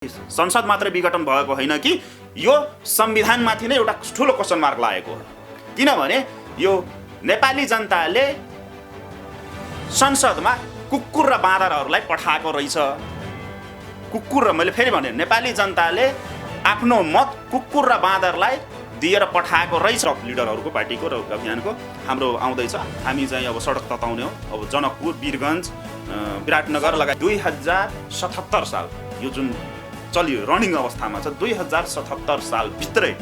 संसद मात्रै विघटन भएको होइन कि यो संविधानमाथि नै एउटा ठुलो क्वेसन मार्क लागेको हो। किनभने यो नेपाली जनताले संसदमा कुकुर र बाँदरहरूलाई पठाएको रहेछ। कुकुर र मैले फेरि भने नेपाली जनताले आफ्नो मत कुकुर र बाँदरलाई दिएर पठाएको रहेछ। लिडरहरूको पार्टीको र अभियानको हाम्रो आउँदैछ, हामी चाहिँ अब सडक तताउने हो। अब जनकपुर, वीरगञ्ज, विराटनगर लगायत 2077 साल यो जुन चलियो रनिङ अवस्थामा छ, 2077 सालभित्रै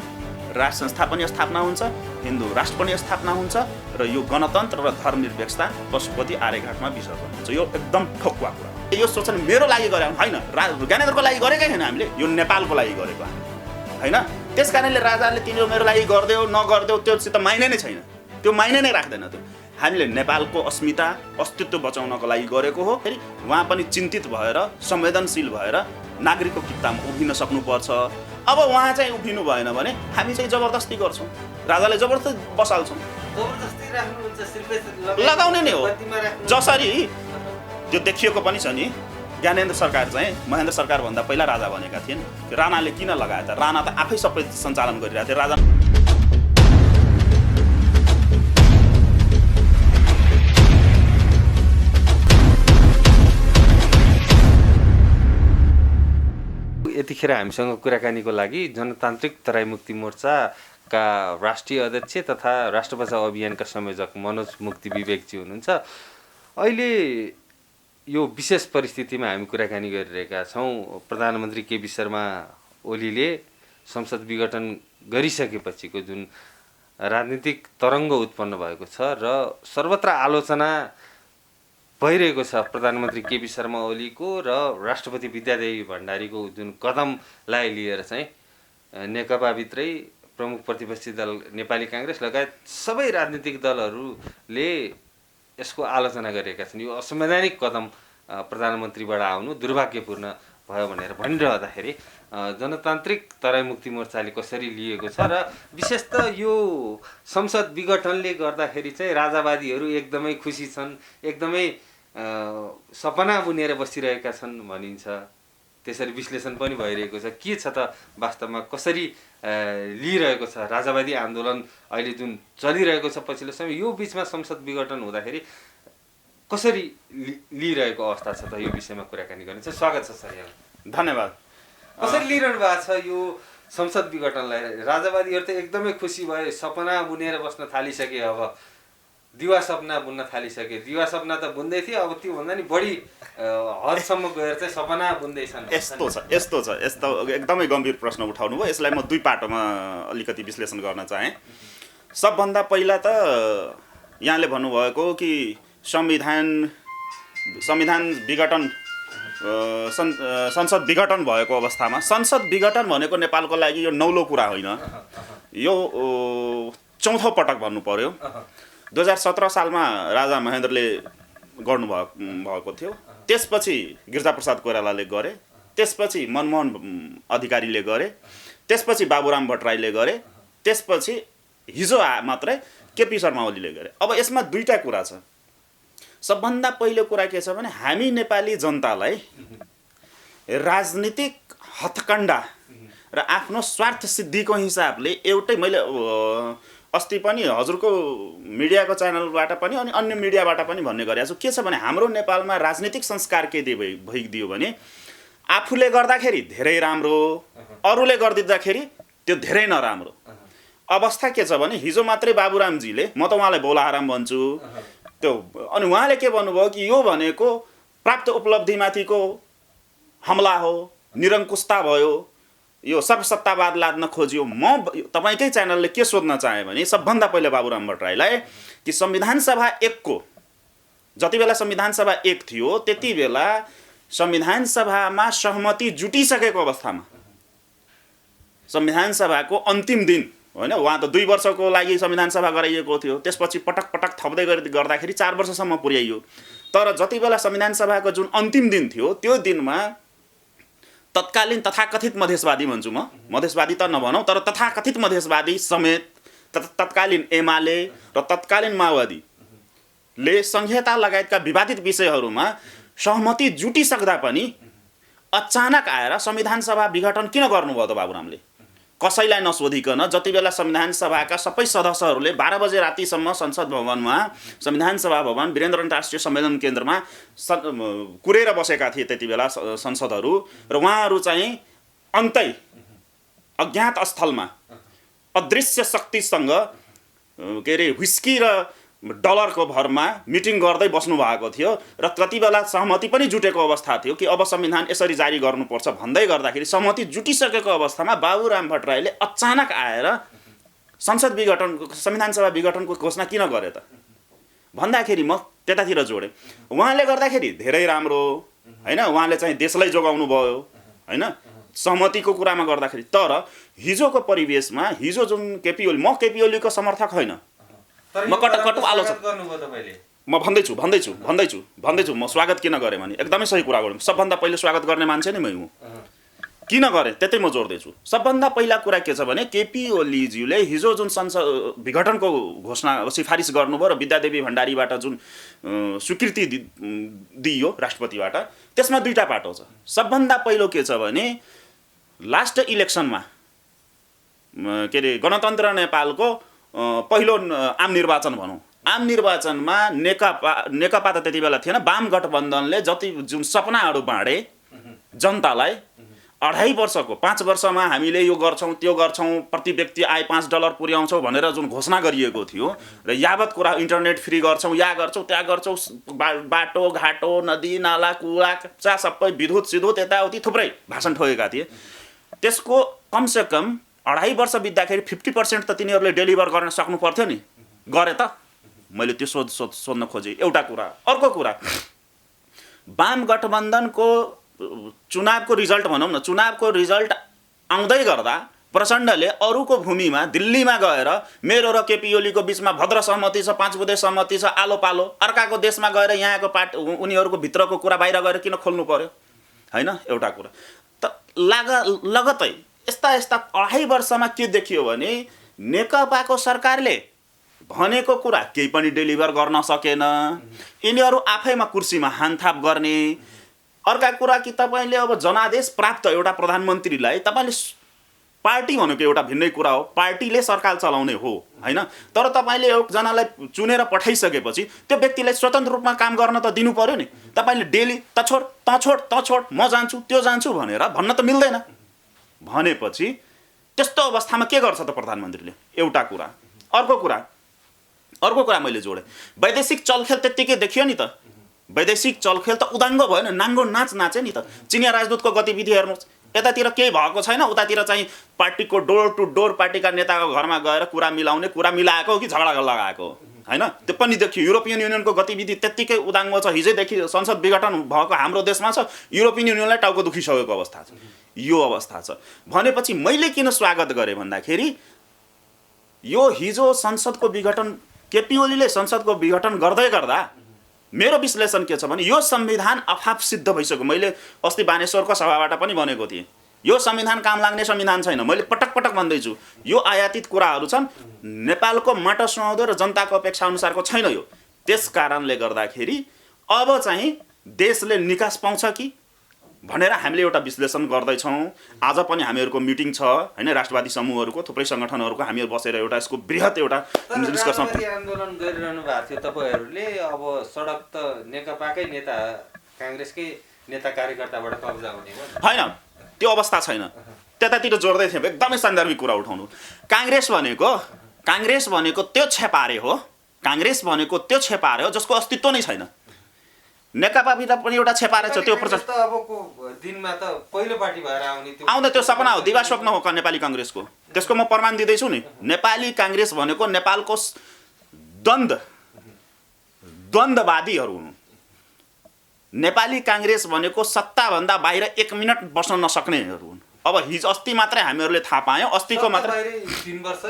राष्ट्र संस्था पनि स्थापना हुन्छ, हिन्दू राष्ट्र पनि स्थापना हुन्छ र यो गणतन्त्र र धर्मनिरपेक्षता पशुपति आर्यघाटमा विसर्जन हुन्छ। यो एकदम ठोकुवा कुरा हो। यो सोचन मेरो लागि गरे होइन, ज्ञानेन्द्रको लागि गरेकै होइन, हामीले यो नेपालको लागि गरेको होइन। त्यस कारणले राजाले तिम्रो मेरो लागि गरिदेऊ नगरिदेऊ त्योसित माइने नै छैन, त्यो माइने नै राख्दैन। त्यो हामीले नेपालको अस्मिता अस्तित्व बचाउनको लागि गरेको हो। फेरि उहाँ पनि चिन्तित भएर संवेदनशील भएर नागरिकको कित्तामा उभिन सक्नुपर्छ। अब उहाँ चाहिँ उभिनु भएन भने हामी चाहिँ जबरजस्ती गर्छौँ, राजाले जबरजस्ती बसाल्छौँ, लगाउने नै हो। जसरी त्यो देखिएको पनि छ नि, ज्ञानेन्द्र सरकार चाहिँ महेन्द्र सरकारभन्दा पहिला राजा बनेका थिए। राणाले किन लगाए त? राणा त आफै सबै सञ्चालन गरिरहेको थियो। राजा यतिखेर हामीसँग कुराकानीको लागि जनतान्त्रिक तराई मुक्ति मोर्चाका राष्ट्रिय अध्यक्ष तथा राष्ट्र बचाउ अभियानका संयोजक मनोज मुक्ति विवेकजी हुनुहुन्छ। अहिले यो विशेष परिस्थितिमा हामी कुराकानी गरिरहेका छौँ। प्रधानमन्त्री केपी शर्मा ओलीले संसद विघटन गरिसकेपछिको जुन राजनीतिक तरङ्ग उत्पन्न भएको छ र सर्वत्र आलोचना भइरहेको छ प्रधानमन्त्री केपी शर्मा ओलीको र राष्ट्रपति विद्यादेवी भण्डारीको जुन कदमलाई लिएर चाहिँ नेकपाभित्रै प्रमुख प्रतिपक्षी दल नेपाली काङ्ग्रेस लगायत सबै राजनीतिक दलहरूले यसको आलोचना गरेका छन्। यो असंवैधानिक कदम प्रधानमन्त्रीबाट आउनु दुर्भाग्यपूर्ण भयो भनेर भनिरहँदाखेरि जनतान्त्रिक तराई मुक्ति मोर्चाले कसरी लिएको छ र विशेष त यो संसद विघटनले गर्दाखेरि चाहिँ राजावादीहरू एकदमै खुसी छन्, एकदमै सपना बुनेर बसिरहेका छन् भनिन्छ। त्यसरी विश्लेषण पनि भइरहेको छ। के छ त वास्तवमा, कसरी लिइरहेको छ राजावादी आन्दोलन अहिले जुन चलिरहेको छ पछिल्लो समय, यो बिचमा संसद विघटन हुँदाखेरि कसरी लिइरहेको अवस्था छ त? यो विषयमा कुराकानी गर्ने छ। स्वागत छ सर यहाँ। धन्यवाद। कसरी लिइरहनु भएको छ यो संसद विघटनलाई? राजावादीहरू त एकदमै खुसी भए, सपना बुनेर बस्न थालिसके, अब दिवा सपना बुन्न थालिसके। दिवा सपना त बुन्दै थिए, अब त्योभन्दा नि बढी हदसम्म गएर चाहिँ सपना बुन्दैछन्। यस्तो एकदमै गम्भीर प्रश्न उठाउनु भयो। यसलाई म दुई पाटोमा अलिकति विश्लेषण गर्न चाहेँ। सबभन्दा पहिला त यहाँले भन्नुभएको कि संविधान विघटन, संसद विघटन भएको अवस्थामा, संसद विघटन भनेको नेपालको लागि यो नौलो कुरा होइन, यो चौथो पटक भन्नु पर्यो। 2017 सालमा राजा महेन्द्रले गर्नुभएको थियो, त्यसपछि गिरिजाप्रसाद कोइरालाले गरे, त्यसपछि मनमोहन अधिकारीले गरे, त्यसपछि बाबुराम भट्टराईले गरे, त्यसपछि हिजो मात्रै केपी शर्मा ओलीले गरे। अब यसमा दुईटा कुरा छ। सबभन्दा पहिलो कुरा के छ भने हामी नेपाली जनतालाई राजनीतिक हथकण्डा र आफ्नो स्वार्थ सिद्धिको हिसाबले एउटै, मैले अस्ति पनि हजुरको मिडियाको च्यानलबाट पनि अनि अन्य मिडियाबाट पनि भन्ने गरेको छु। के छ भने हाम्रो नेपालमा राजनीतिक संस्कार के भइदियो भने आफूले गर्दाखेरि धेरै राम्रो, अरूले गरिदिँदाखेरि त्यो धेरै नराम्रो अवस्था के छ भने हिजो मात्रै बाबुरामजीले, म त उहाँलाई बोलाहाराम भन्छु, त्यो अनि उहाँले के भन्नुभयो कि यो भनेको प्राप्त उपलब्धिमाथिको हमला हो, निरङ्कुशता भयो, यो सर्वसत्तावाद लाद्न खोज्यो। म तपाईँकै च्यानलले के सोध्न चाहेँ भने सबभन्दा पहिला बाबुराम भट्टराईलाई कि संविधान सभा 1 को जति बेला संविधान सभा 1 थियो त्यति बेला संविधान सभामा सहमति जुटिसकेको अवस्थामा, संविधान सभाको अन्तिम दिन होइन, उहाँ त 2 वर्षको लागि संविधान सभा गराइएको थियो, त्यसपछि पटक पटक थप्दै गर्दाखेरि 4 वर्षसम्म पुर्याइयो। तर जति बेला संविधान सभाको जुन अन्तिम दिन थियो त्यो दिनमा तत्कालीन तथाकथित मधेसवादी भन्छु म, मधेसवादी त नभनौँ तर तथाकथित मधेसवादी समेत तत्कालीन एमाले र तत्कालीन माओवादीले संहिता लगायतका विवादित विषयहरूमा सहमति जुटिसक्दा पनि अचानक आएर संविधान सभा विघटन किन गर्नुभयो त बाबुरामले? कसैलाई नसोधिकन जति बेला संविधान सभाका सबै सदस्यहरूले 12 बजे रातिसम्म संसद भवनमा, संविधान सभा भवन, वीरेन्द्र अन्तर्राष्ट्रिय सम्मेलन केन्द्रमा कुरेर बसेका थिए त्यति बेला संसदहरू, र उहाँहरू चाहिँ अन्तै अज्ञात स्थलमा अदृश्य शक्तिसँग के अरे व्हिस्की र डलरको भरमा मिटिङ गर्दै बस्नु भएको थियो, र कति बेला सहमति पनि जुटेको अवस्था थियो कि अब संविधान यसरी जारी गर्नुपर्छ भन्दै गर्दाखेरि सहमति जुटिसकेको अवस्थामा बाबुराम भट्टराईले अचानक आएर संसद विघटनको, संविधान सभा विघटनको घोषणा किन गरे त भन्दाखेरि म त्यतातिर जोडेँ। उहाँले गर्दाखेरि धेरै राम्रो हैन, उहाँले चाहिँ देशलाई जोगाउनु भयो हैन, सहमतिको कुरामा गर्दाखेरि। तर हिजोको परिवेशमा हिजो जुन केपी ओली, म केपी ओलीको समर्थक होइन, म कटु आलोचना म भन्दैछु म स्वागत किन गरेँ भने एकदमै सही कुरा गरौँ। सबभन्दा पहिले स्वागत गर्ने मान्छे नै मै हुँ। किन गरेँ त्यतै म जोड्दैछु। सबभन्दा पहिला कुरा के छ भने केपी ओलीज्यूले हिजो जुन संसद विघटनको घोषणा सिफारिस गर्नुभयो र विद्यादेवी भण्डारीबाट जुन स्वीकृति दिइयो राष्ट्रपतिबाट, त्यसमा दुईटा पाटो छ। सबभन्दा पहिलो के छ भने लास्ट इलेक्सनमा के अरे गणतन्त्र नेपालको पहिलो आम निर्वाचन भनौँ, आम निर्वाचनमा नेकपा त त्यति बेला थिएन, वाम गठबन्धनले जति जुन सपनाहरू बाँडे जनतालाई 2.5 वर्षको 5 वर्षमा हामीले यो गर्छौँ त्यो गर्छौँ, प्रति व्यक्ति आय $5 पुर्याउँछौँ भनेर जुन घोषणा गरिएको थियो, र यावत कुरा इन्टरनेट फ्री गर्छौँ, या गर्छौँ त्या गर्छौँ, बाटो घाटो नदी नाला कुवा कच्चा सबै विद्युत सिद्युत यताउति थुप्रै भाषण ठोकेका थिए। त्यसको कमसेकम 2.5 वर्ष बित्दाखेरि 50% त तिनीहरूले डेलिभर गर्न सक्नु पर्थ्यो नि, गरे त? मैले त्यो सोध्न खोजेँ। एउटा कुरा। अर्को कुरा, वाम गठबन्धनको चुनावको रिजल्ट भनौँ न, चुनावको रिजल्ट आउँदै गर्दा प्रचण्डले अरूको भूमिमा दिल्लीमा गएर मेरो र केपी ओलीको बिचमा भद्र सहमति छ, 5 बुँदे सहमति छ, आलो पालो, अर्काको देशमा गएर यहाँको उनीहरूको भित्रको कुरा बाहिर गएर किन खोल्नु पर्यो हैन? एउटा कुरा। त लगतै यस्ता 2.5 वर्षमा के देखियो भने नेकपाको सरकारले भनेको कुरा केही पनि डेलिभर गर्न सकेन। यिनीहरू आफैमा कुर्सीमा हानथाप गर्ने। अर्का कुरा कि तपाईँले अब जनादेश प्राप्त एउटा प्रधानमन्त्रीलाई, तपाईँले पार्टी भनेको एउटा भिन्नै कुरा हो, पार्टीले सरकार चलाउने हो हैन, तर तपाईँले एकजनालाई चुनेर पठाइसकेपछि त्यो व्यक्तिलाई स्वतन्त्र रूपमा काम गर्न त दिनु पर्यो नि। तपाईँले डेली त छोड म जान्छु त्यो जान्छु भनेर भन्न त मिल्दैन। भनेपछि त्यस्तो अवस्थामा के गर्छ त प्रधानमन्त्रीले? एउटा कुरा। अर्को कुरा मैले जोडेँ, वैदेशिक चलखेल त्यत्तिकै देखियो नि त। वैदेशिक चलखेल त उदाङ्गो भयो नि, नाङ्गो नाचे नि त। चिनिया राजदूतको गतिविधि हेर्नुहोस्, यतातिर केही भएको छैन, उतातिर चाहिँ पार्टीको डोर टु डोर पार्टीका नेताको घरमा गएर कुरा मिलाउने, कुरा मिलाएको कि झगडा लगाएको हैन, त्यो पनि देखियो। युरोपियन युनियनको गतिविधि त्यत्तिकै उदाङ्गो छ। हिजैदेखि संसद विघटन भएको हाम्रो देशमा छ, युरोपियन युनियनलाई टाउको दुखिसकेको अवस्था छ। यो अवस्था छ भनेपछि मैले किन स्वागत गरेँ भन्दाखेरि यो हिजो संसदको विघटन, केपी ओलीले संसदको विघटन गर्दै गर्दा मेरो विश्लेषण के छ भने यो संविधान अफाप सिद्ध भइसक्यो। मैले अस्ति बानेश्वरको सभाबाट पनि भनेको थिएँ, यो संविधान काम लाग्ने संविधान छैन। मैले पटक भन्दैछु, यो आयातित कुराहरू छन्, नेपालको माटो सुहाउँदो र जनताको अपेक्षा अनुसारको छैन यो। त्यस कारणले गर्दाखेरि अब चाहिँ देशले निकास पाउँछ कि भनेर हामीले एउटा विश्लेषण गर्दैछौँ। आज पनि हामीहरूको मिटिङ छ हैन, राष्ट्रवादी समूहहरूको थुप्रै सङ्गठनहरूको हामीहरू बसेर एउटा यसको बृहत एउटा डिस्कसन आन्दोलन गरिरहनु भएको थियो तपाईँहरूले। अब सडक त नेकपाकै नेता काङ्ग्रेसकै नेता कार्यकर्ताबाट कब्जा हुने हो हैन, त्यो अवस्था छैन। त्यतातिर जोड्दै थिएँ, एकदमै सान्दर्भिक कुरा उठाउनु। काङ्ग्रेस भनेको त्यो छेपारे हो, काङ्ग्रेस भनेको त्यो छेपारे हो जसको अस्तित्व नै छैन। नेकपाभित्र पनि एउटा छेपारे छ, त्यो प्रचण्ड अबको दिनमा त पहिलो पार्टी भएर आउँदा त्यो सपना हो, दिवा स्वप्न हो नेपाली काङ्ग्रेसको। त्यसको म प्रमाण दिँदैछु नि। नेपाली काङ्ग्रेस भनेको नेपालको द्वन्द्ववादीहरू हुन्। नेपाली काङ्ग्रेस भनेको सत्ताभन्दा बाहिर 1 मिनट बस्न नसक्नेहरू हुन्। अब अस्ति मात्रै हामीहरूले थाहा पायौँ, अस्तिको मात्रै 3 वर्ष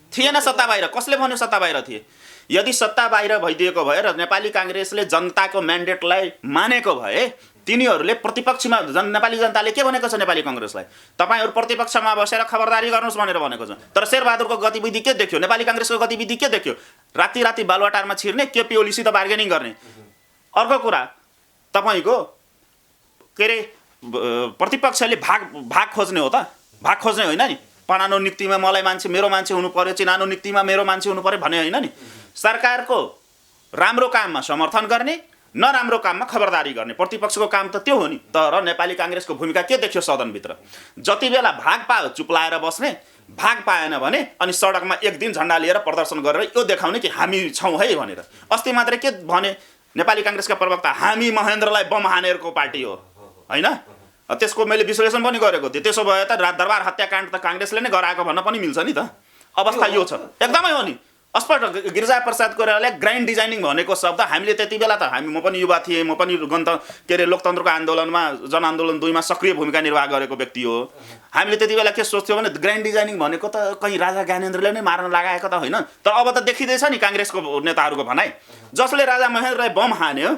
थिएन सत्ता बाहिर। कसले भन्यो सत्ता बाहिर थिए? यदि सत्ता बाहिर भइदिएको भए र नेपाली काङ्ग्रेसले जनताको म्यान्डेटलाई मानेको भए तिनीहरूले प्रतिपक्षमा नेपाली जनताले के भनेको छ नेपाली काङ्ग्रेसलाई? तपाईँहरू प्रतिपक्षमा बसेर खबरदारी गर्नुहोस् भनेर भनेको छ। तर शेरबहादुरको गतिविधि के देख्यो? नेपाली काङ्ग्रेसको गतिविधि के देख्यो? राति बालुवाटारमा छिर्ने, केपी ओलीसित बार्गेनिङ गर्ने। अर्को कुरा, तपाईँको के अरे प्रतिपक्षले भाग खोज्ने हो त? भाग खोज्ने होइन नि। पढानो नियुक्तिमा मलाई मान्छे मेरो मान्छे हुनु पर्यो, चिनानो नियुक्तिमा मेरो मान्छे हुनु पर्यो भन्ने होइन नि। सरकारको राम्रो काममा समर्थन गर्ने, नराम्रो काममा खबरदारी गर्ने प्रतिपक्षको काम त त्यो हो नि। तर नेपाली काङ्ग्रेसको भूमिका के देखियो सदनभित्र? जति बेला भाग पायो चुप्लाएर बस्ने, भाग पाएन भने अनि सडकमा एक दिन झन्डा लिएर प्रदर्शन गरेर यो देखाउने कि हामी छौँ है भनेर। अस्ति मात्रै के भने नेपाली काङ्ग्रेसका प्रवक्ता, हामी महेन्द्रलाई बम हानेरको पार्टी हो, होइन? त्यसको मैले विश्लेषण पनि गरेको थिएँ। त्यसो भए त दरबार हत्याकाण्ड त काङ्ग्रेसले नै गराएको भन्न पनि मिल्छ नि त। अवस्था यो छ, एकदमै हो नि। अस्पष्ट गिरिजा प्रसाद कोइरालाले ग्रान्ड डिजाइनिङ भनेको शब्द हामीले त्यति बेला त म पनि युवा थिएँ, म पनि लोकतन्त्रको आन्दोलनमा जनआन्दोलन 2 मा सक्रिय भूमिका निर्वाह गरेको व्यक्ति हो। हामीले त्यति बेला के सोच्थ्यौँ भने ग्रान्ड डिजाइनिङ भनेको त कहीँ राजा ज्ञानेन्द्रले नै मार्न लगाएको त होइन। तर अब त देखिँदैछ नि काङ्ग्रेसको नेताहरूको भनाइ, जसले राजा महेन्द्रलाई बम हान्यो,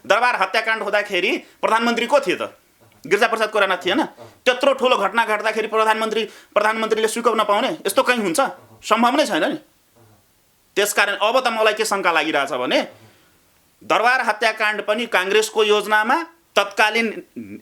दरबार हत्याकाण्ड हुँदाखेरि प्रधानमन्त्री को थिए त? गिरिजा प्रसाद कोइराला थिएन? त्यत्रो ठुलो घटना घट्दाखेरि प्रधानमन्त्रीले स्वीकार नपाउने यस्तो कहीँ हुन्छ? सम्भव नै छैन नि। त्यसकारण अब त मलाई के शङ्का लागिरहेछ भने दरबार हत्याकाण्ड पनि काङ्ग्रेसको योजनामा, तत्कालीन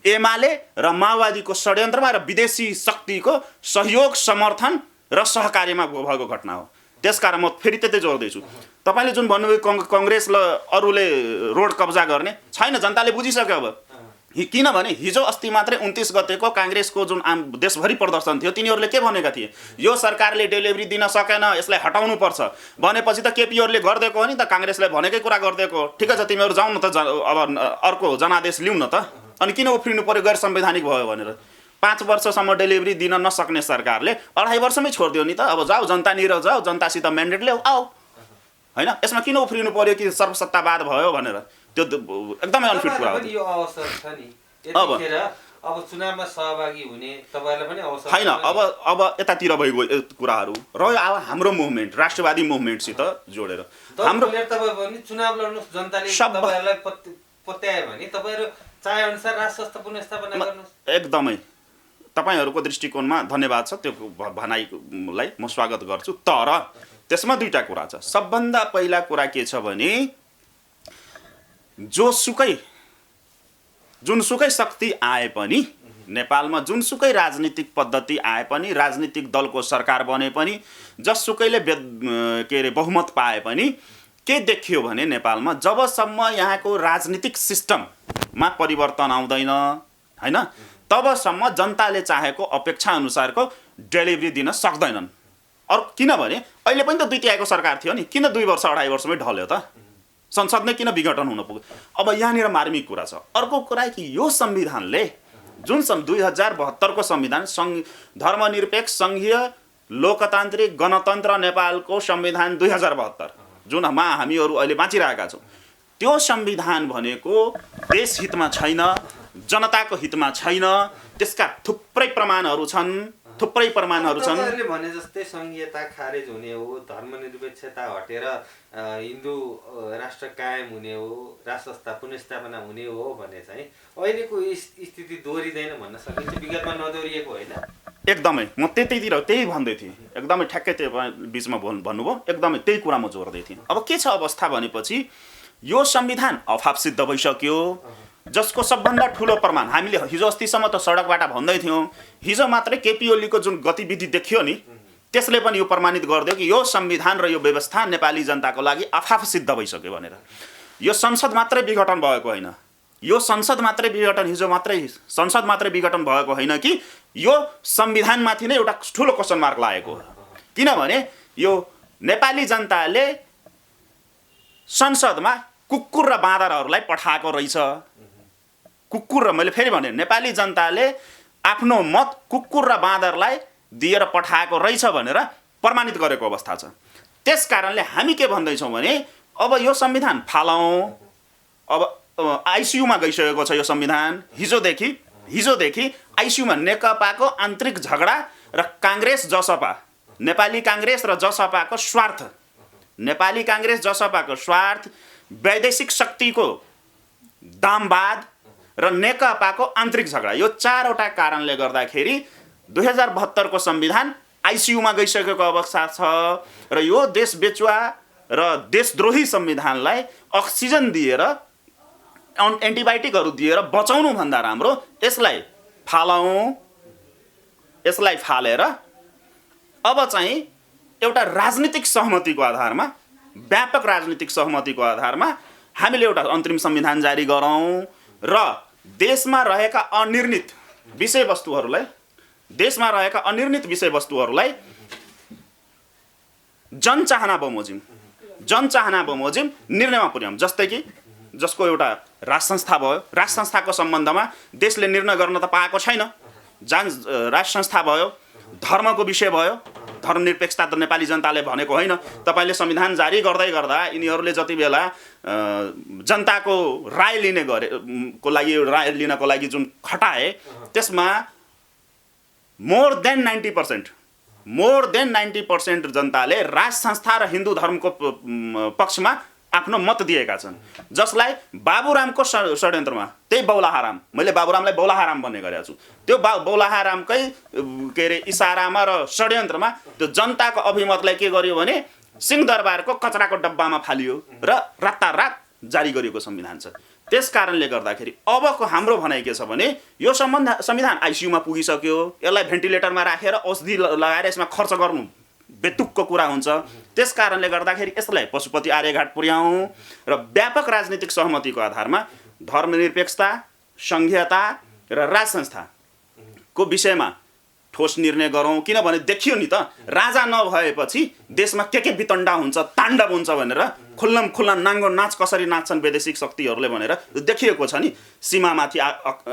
एमाले र माओवादीको षड्यन्त्रमा र विदेशी शक्तिको सहयोग, समर्थन र सहकार्यमा भएको घटना हो। त्यसकारण म फेरि त्यतै जोड्दैछु। तपाईँले जुन भन्नुभयो कङ्ग्रेस र अरूले रोड कब्जा गर्ने, छैन, जनताले बुझिसक्यो अब। किनभने हिजो अस्ति मात्रै 29 गतेको काङ्ग्रेसको जुन देशभरि प्रदर्शन थियो, तिनीहरूले के भनेका थिए? यो सरकारले डेलिभरी दिन सकेन, यसलाई हटाउनु पर्छ भनेपछि त केपीओले गरिदिएको हो नि त, काङ्ग्रेसलाई भनेकै कुरा गरिदिएको। ठिकै छ, तिमीहरू जाउँ न त, अब अर्को जनादेश लिउँ न त। अनि किन उफ्रिनु पर्यो गैर संवैधानिक भयो भनेर? 5 वर्षसम्म डेलिभरी दिन नसक्ने सरकारले 2.5 वर्षमै छोडिदियो नि त। अब जाऊ, जनतानिर जाऊ, जनतासित म्यान्डेट ल्याऊ, आऊ, होइन? यसमा किन उफ्रिनु पर्यो कि सर्वसत्तावाद भयो भनेर? त्यो एकदमै अनफिट कुरा हो। यो अवसर छ नि, यतिखेर अब चुनावमा सहभागी हुने तपाईहरुलाई पनि अवसर छैन। अब यतातिर भइगयो कुराहरू र अब हाम्रो मुभमेन्ट राष्ट्रवादी मुभमेन्टसित जोडेर हाम्रो तपाईहरु पनि चुनाव लड्नु, जनताले तपाईहरुलाई पत्यायो भने तपाईहरु चाहे अनुसार राष्ट्र संस्था पुनर्स्थापना गर्नुस्। एकदमै तपाईहरुको दृष्टिकोणमा धन्यवाद छ, त्यो भनाइलाई म स्वागत गर्छु। तर त्यसमा दुईटा कुरा छ। सबभन्दा पहिला कुरा के छ भने जुनसुकै शक्ति आए पनि, नेपालमा जुनसुकै राजनीतिक पद्धति आए पनि, राजनीतिक दलको सरकार बने पनि, जससुकैले बहुमत पाए पनि, के देखियो भने नेपालमा जबसम्म यहाँको राजनीतिक सिस्टममा परिवर्तन आउँदैन, हैन, तबसम्म जनताले चाहेको अपेक्षा अनुसारको डेलिभरी दिन सक्दैनन्। अरू किनभने अहिले पनि त दुई तिहाईको सरकार थियो नि, किन 2 वर्ष 2.5 वर्षमै ढल्यो त? संसद नै किन विघटन हुन पुग्यो? अब यहाँनिर मार्मिक कुरा छ। अर्को कुरा कि यो संविधानले जुन 2072 को संविधान धर्मनिरपेक्ष संघीय लोकतान्त्रिक गणतन्त्र नेपालको संविधान 2072 जुनमा हामीहरू अहिले बाँचिरहेका छौँ, त्यो संविधान भनेको देश हितमा छैन, जनताको हितमा छैन। त्यसका थुप्रै प्रमाणहरू छन्। तपाईहरुले भने जस्तै संघीयता खारेज हुने हो, धर्मनिरपेक्षता हटेर हिन्दू राष्ट्र कायम हुने हो, राष्ट्र संस्था पुनर्स्थापना हुने हो भने चाहिँ अहिलेको स्थिति दोहोरिँदैन भन्न सकिन्छ, विगतमा नदोहोरिएको होइन? एकदमै म त्यही भन्दै थिएँ, एकदमै ठ्याक्कै त्यो बिचमा भन्नुभयो, एकदमै त्यही कुरा म जोड्दै थिएँ। अब के छ अवस्था भनेपछि यो संविधान अफाप सिद्ध भइसक्यो, जसको सबभन्दा ठुलो प्रमाण हामीले हिजो अस्तिसम्म त सडकबाट भन्दै थियौँ। हिजो मात्रै केपी ओलीको जुन गतिविधि देखियो नि, त्यसले पनि यो प्रमाणित गरिदियो कि यो संविधान र यो व्यवस्था नेपाली जनताको लागि आफआफ सिद्ध भइसक्यो भनेर। यो संसद मात्रै विघटन भएको होइन, यो संसद मात्रै विघटन भएको होइन कि यो संविधानमाथि नै एउटा ठुलो क्वेसन मार्क लागेको हो। किनभने यो नेपाली जनताले संसदमा कुकुर र बाँदरहरूलाई पठाएको रहेछ। कुकुर र मैले फेरि भने नेपाली जनताले आफ्नो मत कुकुर र बाँदरलाई दिएर पठाएको रहेछ भनेर प्रमाणित गरेको अवस्था छ। त्यस कारणले हामी के भन्दैछौँ भने अब यो संविधान फालौँ। अब आइसियुमा गइसकेको छ यो संविधान। हिजोदेखि आइसियुमा नेकपाको आन्तरिक झगडा र काङ्ग्रेस जसपा, नेपाली काङ्ग्रेस र जसपाको स्वार्थ, वैदेशिक शक्तिको दामवाद र नेकपाको आन्तरिक झगडा, यो 4वटा कारणले गर्दाखेरि 2072 को संविधान आइसियुमा गइसकेको अवस्था छ। र यो देश बेचुवा र देशद्रोही संविधानलाई अक्सिजन दिएर एन्टिबायोटिकहरू दिएर बचाउनु भन्दा राम्रो यसलाई फालौँ, यसलाई फालेर अब चाहिँ एउटा राजनीतिक सहमतिको आधारमा, व्यापक राजनीतिक सहमतिको आधारमा हामीले एउटा अन्तरिम संविधान जारी गरौँ र देशमा रहेका अनिर्णित विषयवस्तुहरूलाई जनचाहना बमोजिम निर्णयमा पुर्याउँ। जस्तै कि जसको एउटा राज संस्था भयो, राज संस्थाको सम्बन्धमा देशले निर्णय गर्न त पाएको छैन, राज संस्था भयो, धर्मको विषय भयो, धर्मनिरपेक्षता त नेपाली जनताले भनेको होइन। तपाईँले संविधान जारी गर्दै गर्दा यिनीहरूले जति बेला जनताको राय लिनको लागि जुन खटाए, त्यसमा मोर देन 90% जनताले राज संस्था र हिन्दू धर्मको पक्षमा आफ्नो मत दिएका छन्, जसलाई बाबुरामको षड्यन्त्रमा, त्यही बौलाहाराम, मैले बाबुरामलाई बौलाहाराम भन्ने गरेको छु, त्यो बौलाहारामकै इसारामा र षड्यन्त्रमा त्यो जनताको अभिमतलाई के गर्यो भने सिंहदरबारको कचराको डब्बामा फालियो र रातारात जारी गरिएको संविधान छ। त्यस कारणले गर्दाखेरि अबको हाम्रो भनाइ के छ भने यो संविधान आइसियुमा पुगिसक्यो, यसलाई भेन्टिलेटरमा राखेर औषधि लगाएर यसमा खर्च गर्नु बेतुकको कुरा हुन्छ। त्यस कारणले गर्दाखेरि यसलाई पशुपति आर्यघाट पुर्याउँ र व्यापक राजनीतिक सहमतिको आधारमा धर्मनिरपेक्षता, संघीयता र राज संस्थाको विषयमा ठोस निर्णय गरौँ। किनभने देखियो नि त, राजा नभएपछि देशमा के वितण्डा हुन्छ, ताण्डव हुन्छ भनेर खुल्ला नाङ्गो नाच कसरी नाच्छन् वैदेशिक शक्तिहरूले भनेर देखिएको छ नि। सीमा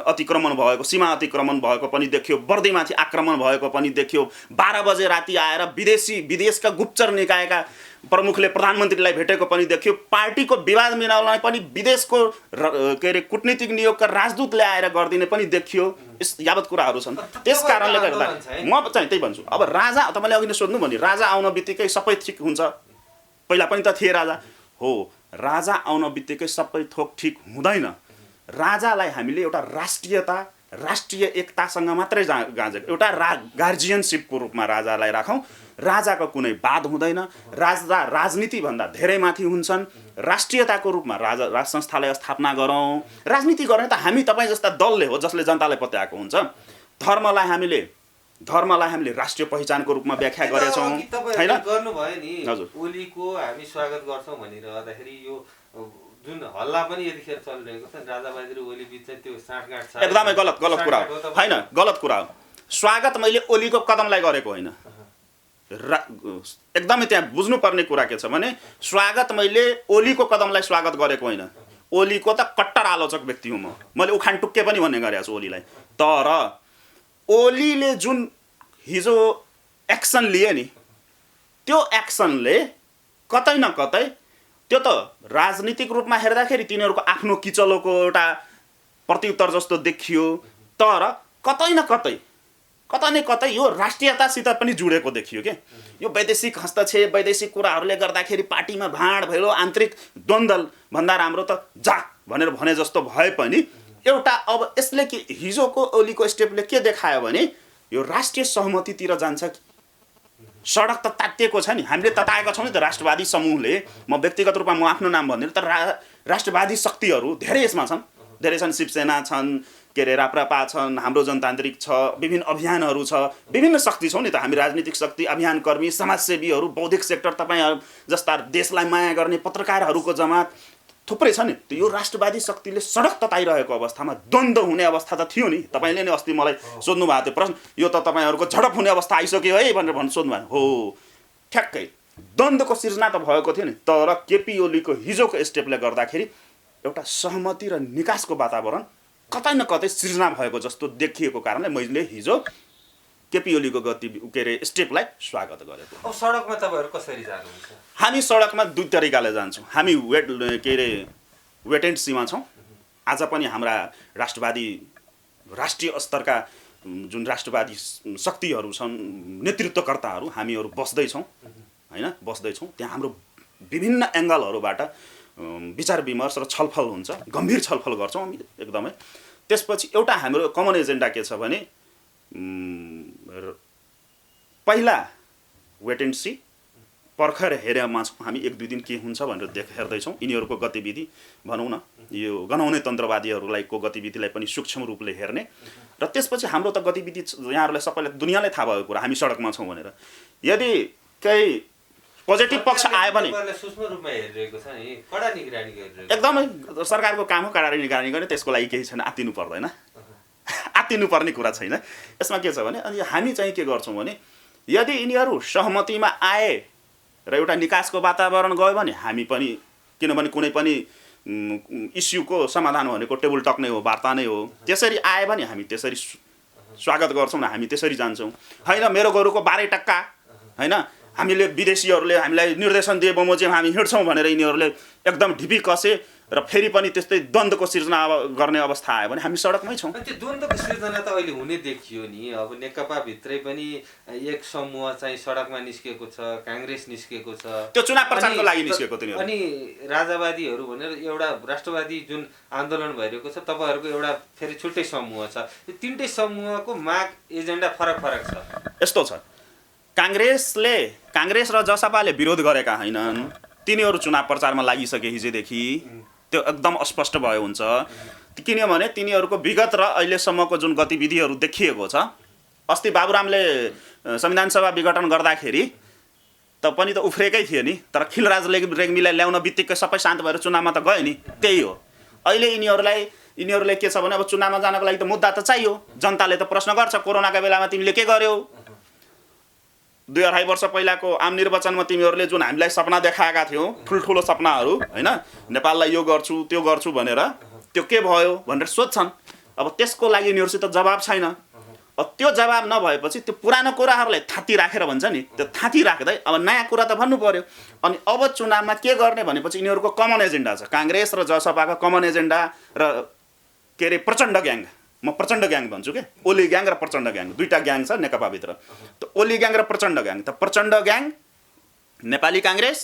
अतिक्रमण भएको पनि देखियो, बर्दीमाथि आक्रमण भएको पनि देखियो, 12 बजे राति आएर विदेशका गुप्तचर निकायका प्रमुखले प्रधानमन्त्रीलाई भेटेको पनि देखियो, पार्टीको विवाद मिलाउनलाई पनि विदेशको कूटनीतिक नियोगका राजदूत ल्याएर गरिदिने पनि देखियो। यावत कुराहरू छन्। त्यस कारणले गर्दा म चाहिँ त्यही भन्छु, अब राजा, तपाईँले अघि नै सोध्नु भने राजा आउन बित्तिकै सबै ठिक हुन्छ, पहिला पनि त थिए राजा हो, राजा आउन बित्तिकै सबै थोक ठिक हुँदैन। राजालाई हामीले एउटा राष्ट्रियता, राष्ट्रिय एकतासँग मात्रै गाँजेको एउटा गार्जियनसिपको रूपमा राजालाई राखौँ। राजाको कुनै वाद हुँदैन, राजा राजनीतिभन्दा धेरै माथि हुन्छन्। राष्ट्रियताको रूपमा राज संस्थालाई स्थापना गरौँ। राजनीति गर्ने त हामी तपाईँ जस्ता दलले हो जसले जनतालाई पत्याएको हुन्छ। धर्मलाई हामीले राष्ट्रिय पहिचानको रूपमा व्याख्या गरेछौँ, हैन? गर्नुभयो नि, हजुर, ओलीको हामी स्वागत गर्छौँ भनिरहँदाखेरि यो जुन हल्ला पनि यतिखेर चलिरहेको छ राजाबादी र ओली बिच चाहिँ त्यो साँठगाँठ छ, एकदमै गलत कुरा हो, हैन? गलत कुरा हो। स्वागत मैले ओलीको कदमलाई गरेको होइन। एकदमै त्यहाँ बुझ्नुपर्ने कुरा के छ भने स्वागत मैले ओलीको कदमलाई स्वागत गरेको होइन। ओलीको त कट्टर आलोचक व्यक्ति हुँ मैले उखान टुक्के पनि भन्ने गरेको छु ओलीलाई। तर ओलीले जुन हिजो एक्सन लिए नि, त्यो एक्सनले कतै न कतै त्यो त राजनीतिक रूपमा हेर्दाखेरि तिनीहरूको आफ्नो किचलोको एउटा प्रत्युत्तर जस्तो देखियो, तर कतै न कतै यो राष्ट्रियतासित पनि जुडेको देखियो के। यो वैदेशिक हस्तक्षेप, वैदेशिक कुराहरूले गर्दाखेरि पार्टीमा भाँड भैलो, आन्तरिक द्वन्द्व भन्दा राम्रो त जा भनेर भने जस्तो भए पनि एउटा अब यसले के हिजोको ओलीको स्टेपले के देखायो भने यो राष्ट्रिय सहमतितिर जान्छ कि सडक त तातिएको छ नि, हामीले तताएका छौँ नि त राष्ट्रवादी समूहले। म व्यक्तिगत रूपमा म आफ्नो नाम भन्दिनँ, तर राष्ट्रवादी शक्तिहरू धेरै यसमा छन्, धेरै छन्। शिवसेना छन्, राप्रपा छन्, हाम्रो जनतान्त्रिक छ, विभिन्न अभियानहरू छ, विभिन्न शक्ति छौँ नि त हामी। राजनीतिक शक्ति, अभियानकर्मी, समाजसेवीहरू, बौद्धिक सेक्टर, तपाईँहरू जस्ता देशलाई माया गर्ने पत्रकारहरूको जमात थुप्रै छ नि। यो राष्ट्रवादी शक्तिले सडक तताइरहेको अवस्थामा द्वन्द्व हुने अवस्था त थियो नि। तपाईँले नै अस्ति मलाई सोध्नु भएको थियो प्रश्न, यो त तपाईँहरूको झडप हुने अवस्था आइसक्यो है भनेर सोध्नु भएको हो। ठ्याक्कै द्वन्द्वको सिर्जना त भएको थियो नि, तर केपी ओलीको हिजोको स्टेपले गर्दाखेरि एउटा सहमति र निकासको वातावरण कतै न कतै सृजना भएको जस्तो देखिएको कारणले मैले हिजो केपी ओलीको स्टेपलाई स्वागत गरेको। अब सडकमा तपाईँहरू कसरी जानुहुन्छ? हामी सडकमा दुई तरिकाले जान्छौँ। हामी वेट एन्ड सीमा छौँ। आज पनि हाम्रा राष्ट्रिय स्तरका जुन राष्ट्रवादी शक्तिहरू छन्, नेतृत्वकर्ताहरू, हामीहरू बस्दैछौँ, होइन? बस्दैछौँ। त्यहाँ हाम्रो विभिन्न एङ्गलहरूबाट विचार विमर्श र छलफल हुन्छ, गम्भीर छलफल गर्छौँ हामी एकदमै। त्यसपछि एउटा हाम्रो कमन एजेन्डा के छ भने पहिला वेट एन्ड सी, पर्खेर हेरेमा छौँ हामी, 1-2 दिन के हुन्छ भनेर हेर्दैछौँ। यिनीहरूको गतिविधि भनौँ न यो गनाउने तन्त्रवादीहरूलाई को गतिविधिलाई पनि सूक्ष्म रूपले हेर्ने र त्यसपछि हाम्रो त गतिविधि यहाँहरूलाई सबैलाई दुनियाँलाई थाहा भएको कुरा हामी सडकमा छौँ भनेर। यदि केही पोजिटिभ पक्ष आयो भने सूक्ष्म रूपमा हेरिरहेको छ नि, कडा निगरानी गरिरहेको एकदमै सरकारको काम हो कडा निगरानी गर्ने, त्यसको लागि केही छैन, आत्तिनु पर्दैन, आत्तिनु पर्ने कुरा छैन। यसमा के छ भने अनि हामी चाहिँ के गर्छौँ भने यदि यिनीहरू सहमतिमा आए र एउटा निकासको वातावरण गयो भने हामी पनि, किनभने कुनै पनि इस्युको समाधान भनेको टेबल टक नै हो, वार्ता नै हो, त्यसरी आए भने हामी त्यसरी स्वागत गर्छौँ न, हामी त्यसरी जान्छौँ। होइन मेरो गोरुको 12 टक्का होइन हामीले विदेशीहरूले हामीलाई निर्देशन दिए बमोजिम हामी हिँड्छौँ भनेर यिनीहरूले एकदम ढिपी कसे र फेरि पनि त्यस्तै द्वन्द्वको सिर्जना गर्ने अवस्था आयो भने हामी सडकमै छौँ। त्यो द्वन्द्वको सिर्जना त अहिले हुने देखियो नि। अब नेकपा भित्रै पनि एक समूह चाहिँ सडकमा निस्केको छ, काङ्ग्रेस निस्केको छ, त्यो चुनाव प्रचारको लागि निस्केको तिनीहरू। अनि राजावादीहरू भनेर एउटा राष्ट्रवादी जुन आन्दोलन भइरहेको छ, तपाईँहरूको एउटा फेरि छुट्टै समूह छ। यो तीनटै समूहको माग एजेन्डा फरक फरक छ। यस्तो छ, काङ्ग्रेस र जसपाले विरोध गरेका होइनन्, तिनीहरू चुनाव प्रचारमा लागिसके हिजोदेखि, त्यो एकदम स्पष्ट भयो हुन्छ। किनभने तिनीहरूको विगत र अहिलेसम्मको जुन गतिविधिहरू देखिएको छ, अस्ति बाबुरामले संविधान सभा विघटन गर्दाखेरि त पनि त उफ्रेकै थियो नि, तर खिलराज रेग्मीलाई ल्याउन बित्तिकै सबै शान्त भएर चुनावमा त गयो नि। त्यही हो अहिले यिनीहरूले के छ भने अब चुनावमा जानको लागि त मुद्दा त चाहियो, जनताले त प्रश्न गर्छ कोरोनाका बेलामा तिमीले के गर्यौ, 2-2.5 वर्ष पहिलाको आम निर्वाचनमा तिमीहरूले जुन हामीलाई सपना देखाएका थियौ, ठुल्ठुलो सपनाहरू होइन, नेपाललाई यो गर्छु त्यो गर्छु भनेर, त्यो के भयो भनेर सोध्छन्। अब त्यसको लागि यिनीहरूसित जवाब छैन। त्यो जवाब नभएपछि त्यो पुरानो कुराहरूलाई थाती राखेर भन्छ नि, त्यो थाती राख्दै अब नयाँ कुरा त भन्नु पर्यो। अनि अब चुनावमा के गर्ने भनेपछि यिनीहरूको कमन एजेन्डा छ, काङ्ग्रेस र जसपाको कमन एजेन्डा र के अरे प्रचण्ड ग्याङ, म प्रचण्ड ग्याङ भन्छु के, ओली ग्याङ र प्रचण्ड ग्याङ, दुईटा ग्याङ छ नेकपाभित्र। त ओली ग्याङ र प्रचण्ड ग्याङ, त प्रचण्ड ग्याङ, नेपाली काङ्ग्रेस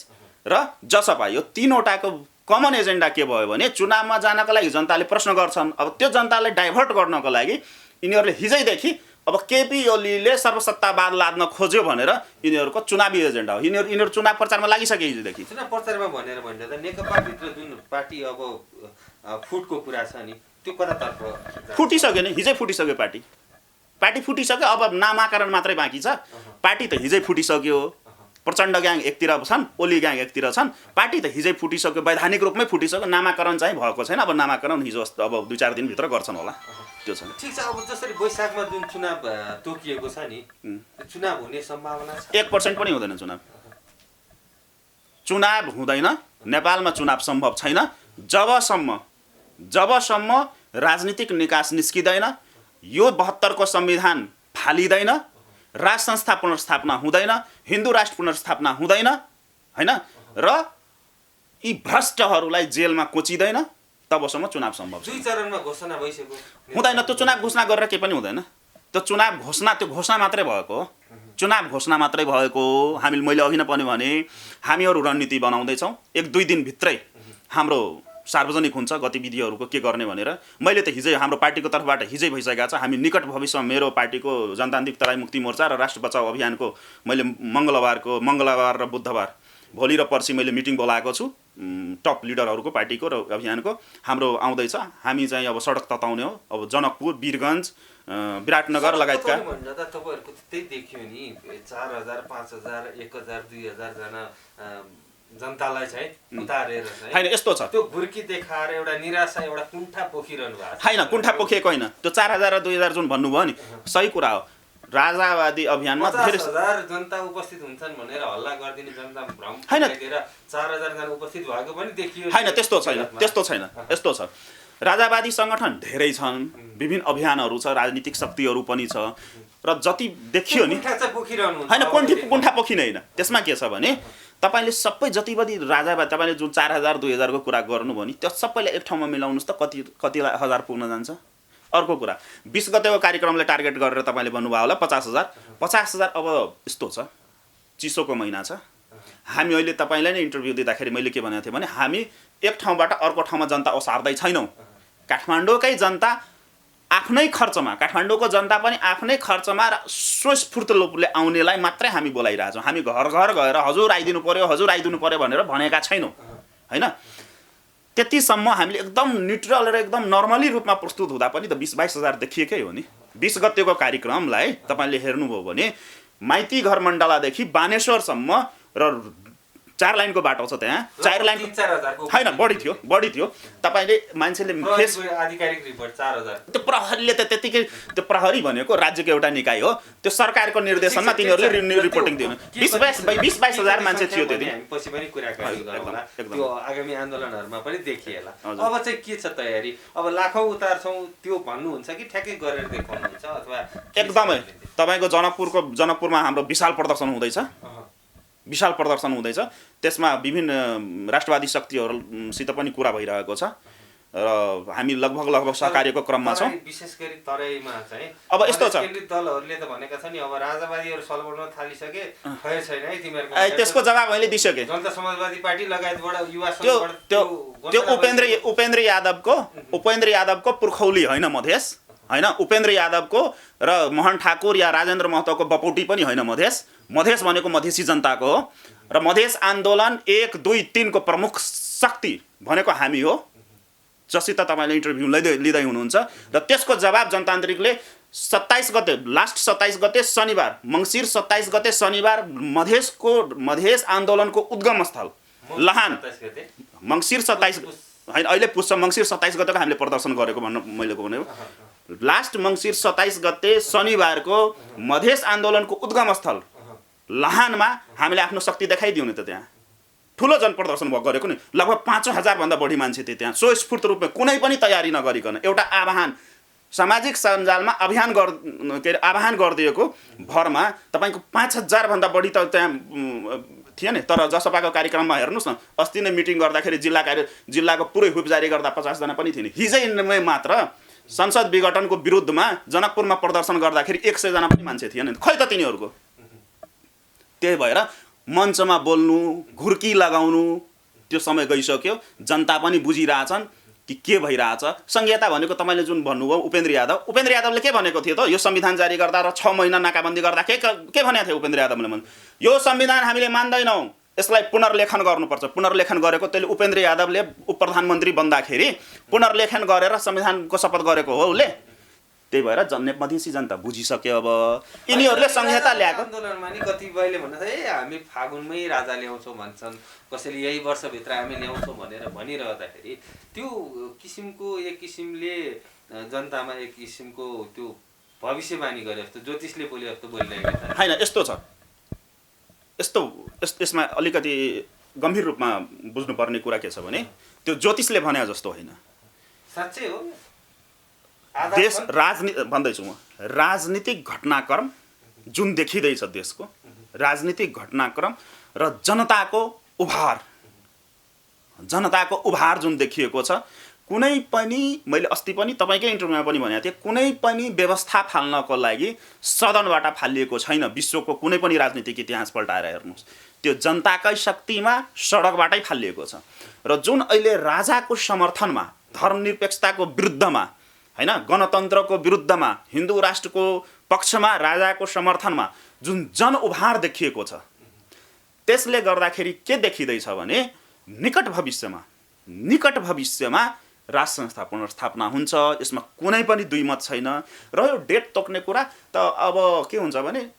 र जसपा, यो तीनवटाको कमन एजेन्डा के भयो भने चुनावमा जानको लागि जनताले प्रश्न गर्छन्। अब त्यो जनतालाई डाइभर्ट गर्नको लागि यिनीहरूले हिजैदेखि अब केपी ओलीले सर्वसत्तावाद लाद्न खोज्यो भनेर यिनीहरूको चुनावी एजेन्डा हो। यिनीहरू चुनाव प्रचारमा लागिसके हिजोदेखि। चुनाव प्रचारमा भनेर भन्दा त नेकपाभित्र जुन पार्टी अब फुटको कुरा छ नि, त्यो कतातर्फ फुटिसक्यो नि, हिजै फुटिसक्यो पार्टी फुटिसक्यो। अब नामाकरण मात्रै बाँकी छ। पार्टी त हिजै फुटिसक्यो। प्रचण्ड ग्याङ एकतिर छन्, ओली ग्याङ एकतिर छन्। पार्टी त हिजै फुटिसक्यो, वैधानिक रूपमै फुटिसक्यो। नामाकरण चाहिँ भएको छैन। अब नामाकरण हिजो अब 2-4 दिनभित्र गर्छन् होला, त्यो छ। ठिक छ। अब जसरी वैशाखमा जुन चुनाव तोकिएको छ नि, चुनाव हुने सम्भावना छ? 1% पनि हुँदैन चुनाव हुँदैन। नेपालमा चुनाव सम्भव छैन जबसम्म राजनीतिक निकास निस्किँदैन, यो 72 को संविधान फालिँदैन, राज संस्था पुनर्स्थापना हुँदैन, हिन्दू राष्ट्र पुनर्स्थापना हुँदैन हैन, र यी भ्रष्टहरूलाई जेलमा कोचिँदैन, तबसम्म चुनाव सम्भव छ। 2 चरणमा घोषणा भइसक्यो, हुँदैन। त्यो चुनाव घोषणा गरेर केही पनि हुँदैन। त्यो घोषणा मात्रै भएको हो। चुनाव घोषणा मात्रै भएको हो। मैले अघि नै पनि भने हामीहरू रणनीति बनाउँदैछौँ। 1-2 दिनभित्रै हाम्रो सार्वजनिक हुन्छ गतिविधिहरूको के गर्ने भनेर। मैले त हिजै हाम्रो पार्टीको तर्फबाट हिजै भइसकेको छ। हामी निकट भविष्यमा मेरो पार्टीको जनतान्त्रिक तराई मुक्ति मोर्चा र राष्ट्र बचाउ अभियानको मैले मङ्गलबार र बुधबार, भोलि र पर्सि मैले मिटिङ बोलाएको छु टप लिडरहरूको पार्टीको र अभियानको। हाम्रो आउँदैछ। हामी चाहिँ अब सडक तताउने हो। अब जनकपुर, वीरगञ्ज, विराटनगर लगायतका तपाईँहरूको त्यही देखियो नि, 4000, 5000, 1000, 2000 जना जनतालाई चाहिँ उतारेर हैन। यस्तो छ, त्यो घुर्की देखाएर एउटा निराशा, एउटा कुण्ठा पोखिरहनु भएको छ। हैन, कुण्ठा पोखिएको होइन। त्यो 4000 र 2000 जुन भन्नुभयो नि, सही कुरा हो। राजावादी अभियानमा 50,000 जनता उपस्थित हुन्छन् भनेर हल्ला गरिदिने जनता भ्रम फैलाएर 4000 जना उपस्थित भएको पनि देखियो। हैन, त्यस्तो छैन। यस्तो छ, राजावादी सङ्गठन धेरै छन्, विभिन्न अभियानहरू छ, राजनीतिक शक्तिहरू पनि छ, र जति देखियो नि हैन, कुण्ठा पोखिने होइन। त्यसमा के छ भने तपाईले सबै जतिबदी राजावादी, तपाईले जुन 4000, 2000 को कुरा गर्नुभयो नि, त्यो सबैलाई एक ठाउँमा मिलाउनुस् त कति हजार पुग्न जान्छ। अर्को कुरा, 20 गतेको कार्यक्रमले टार्गेट गरेर तपाईँले भन्नुभयो होला 50,000। अब यस्तो छ, चिसोको महिना छ। हामी अहिले तपाईँलाई नै इन्टरभ्यू दिँदाखेरि मैले के भनेको थिएँ भने हामी एक ठाउँबाट अर्को ठाउँमा जनता ओसार्दै छैनौँ। काठमाडौँकै जनता आफ्नै खर्चमा काठमाडौँको जनता पनि आफ्नै खर्चमा र स्वस्फूर्त रूपले आउनेलाई मात्रै हामी बोलाइरहेछौँ। हामी घर घर गएर हजुर आइदिनु पर्यो भनेर भनेका छैनौँ होइन। त्यतिसम्म हामीले एकदम न्युट्रल र एकदम नर्मली रूपमा प्रस्तुत हुँदा पनि त 20-22 हजार देखिएकै हो नि। 20 गतेको कार्यक्रमलाई तपाईँले हेर्नुभयो भने माइती घर मण्डलादेखि बानेश्वरसम्म र 4 लाइनको बाटो छ त्यहाँ, 4 लाइन होइन बढी थियो। तपाईँले मान्छेले फेस आधिकारिक रिपोर्ट 4000 त्यो प्रहरीले त त्यतिकै, त्यो प्रहरी भनेको राज्यको एउटा निकाय हो, त्यो सरकारको निर्देशनमा तिनीहरूले रिपोर्टिङ दिनु। 20-22 हजार मान्छे थियो त्यति। पछि पनि कुराकानी गरौँला, त्यो आगामी आन्दोलनहरूमा पनि देखिएला। अब चाहिँ के छ तयारी? अब लाखौँ उतार्छौँ त्यो भन्नुहुन्छ कि ठ्याक्कै गरेर देखाउनुहुन्छ अथवा? एकदमै तपाईँको जनकपुरमा हाम्रो विशाल प्रदर्शन हुँदैछ। त्यसमा विभिन्न राष्ट्रवादी शक्तिहरूसित पनि कुरा भइरहेको छ र हामी लगभग सहकार्यको क्रममा छौँ। विशेष गरी तराईमा चाहिँ अब यस्तो छ, केन्द्रित दलहरूले त भनेका छन् नि अब राजावादीहरू सलबन्न थालिसके, खै छैन है तिमीहरूको। त्यसको जवाब मैले दिइसकेँ। जनता समाजवादी पार्टी लगायतबाट युवा त्यो उपेन्द्र यादवको पुर्खौली होइन मधेस होइन, उपेन्द्र यादवको र मोहन ठाकुर या राजेन्द्र महतोको बपौटी पनि होइन मधेस भनेको मधेसी जनताको हो र मधेस आन्दोलन 1, 2, 3 को प्रमुख शक्ति भनेको हामी हो, जसित तपाईँले इन्टरभ्यू लिँदै हुनुहुन्छ। र त्यसको जवाब जनतान्त्रिकले 27 गते लास्ट 27 गते शनिबार, मङ्सिर 27 गते शनिबार मधेस आन्दोलनको उद्गम स्थल लहान, मङ्सिर 27 होइन अहिले पुष्प मङ्सिर 27 गतेको हामीले प्रदर्शन गरेको भन्नु मैले भनेको लास्ट मङ्सिर 27 गते शनिबारको मधेस आन्दोलनको उद्गम स्थल लहानमा हामीले आफ्नो शक्ति देखाइदियो नि त। त्यहाँ ठुलो जनप्रदर्शन गरेको नि, लगभग 5,000 भन्दा बढी मान्छे थिए त्यहाँ, स्वस्फूर्त रूपमा कुनै पनि तयारी नगरिकन एउटा आह्वान सामाजिक सञ्जालमा आह्वान गरिदिएको भरमा तपाईँको 5,000 भन्दा बढी त त्यहाँ थिए नि। तर जसपाको कार्यक्रममा हेर्नुहोस् न, अस्ति नै मिटिङ गर्दाखेरि जिल्लाको पुरै हुप जारी गर्दा 50 जना पनि थिएन। हिजै मात्र संसद विघटनको विरुद्धमा जनकपुरमा प्रदर्शन गर्दाखेरि 100 जना पनि मान्छे थिएन। खै त तिनीहरूको? त्यही भएर मञ्चमा बोल्नु, घुर्की लगाउनु त्यो समय गइसक्यो। जनता पनि बुझिरहेछन् कि के भइरहेछ। संहिता भनेको तपाईँले जुन भन्नुभयो उपेन्द्र यादवले के भनेको थियो त? यो संविधान जारी गर्दा र 6 महिना नाकाबन्दी गर्दा के भनेको थियो उपेन्द्र यादवले? यो संविधान हामीले मान्दैनौँ, यसलाई पुनर्लेखन गर्नुपर्छ। पुनर्लेखन गरेको त्यसले उपेन्द्र यादवले उपप्रधानमन्त्री बन्दाखेरि पुनर्लेखन गरेर संविधानको शपथ गरेको हो उसले। त्यही भएर मधेसी जनता बुझिसक्यो। अब यिनीहरूले संहिता ल्याएको आन्दोलनमा नि कतिपयले भन्नु हामी फागुनमै राजा ल्याउँछौँ भन्छन्, कसैले यही वर्षभित्र हामी ल्याउँछौँ भनेर भनिरहँदाखेरि त्यो किसिमको एक किसिमले जनतामा एक किसिमको त्यो भविष्यवाणी गरे जस्तो, ज्योतिषले बोले जस्तो बोलिरहेको छ होइन। यसमा अलिकति गम्भीर रूपमा बुझ्नुपर्ने कुरा के छ भने त्यो ज्योतिषले भने जस्तो होइन, साँच्चै हो। देश भन्दैछु म, राजनीतिक घटनाक्रम जुन देखिँदैछ देशको राजनीतिक घटनाक्रम र जनताको उभार जुन देखिएको छ, कुनै पनि मैले अस्ति पनि तपाईँकै इन्टरभ्यूमा पनि भनेको थिएँ, कुनै पनि व्यवस्था फाल्नको लागि सदनबाट फालिएको छैन। विश्वको कुनै पनि राजनीतिक इतिहास पल्टाएर हेर्नुहोस्, त्यो जनताकै शक्तिमा सडकबाटै फालिएको छ। र जुन अहिले राजाको समर्थनमा, धर्मनिरपेक्षताको विरुद्धमा होइन, गणतन्त्रको विरुद्धमा, हिन्दू राष्ट्रको पक्षमा, राजाको समर्थनमा जुन जनउभार देखिएको छ, त्यसले गर्दाखेरि के देखिँदैछ भने निकट भविष्यमा राज संस्था पुनर्स्थापना हुन्छ। यसमा कुनै पनि दुई मत छैन। र यो डेट तोक्ने कुरा त अब के हुन्छ भने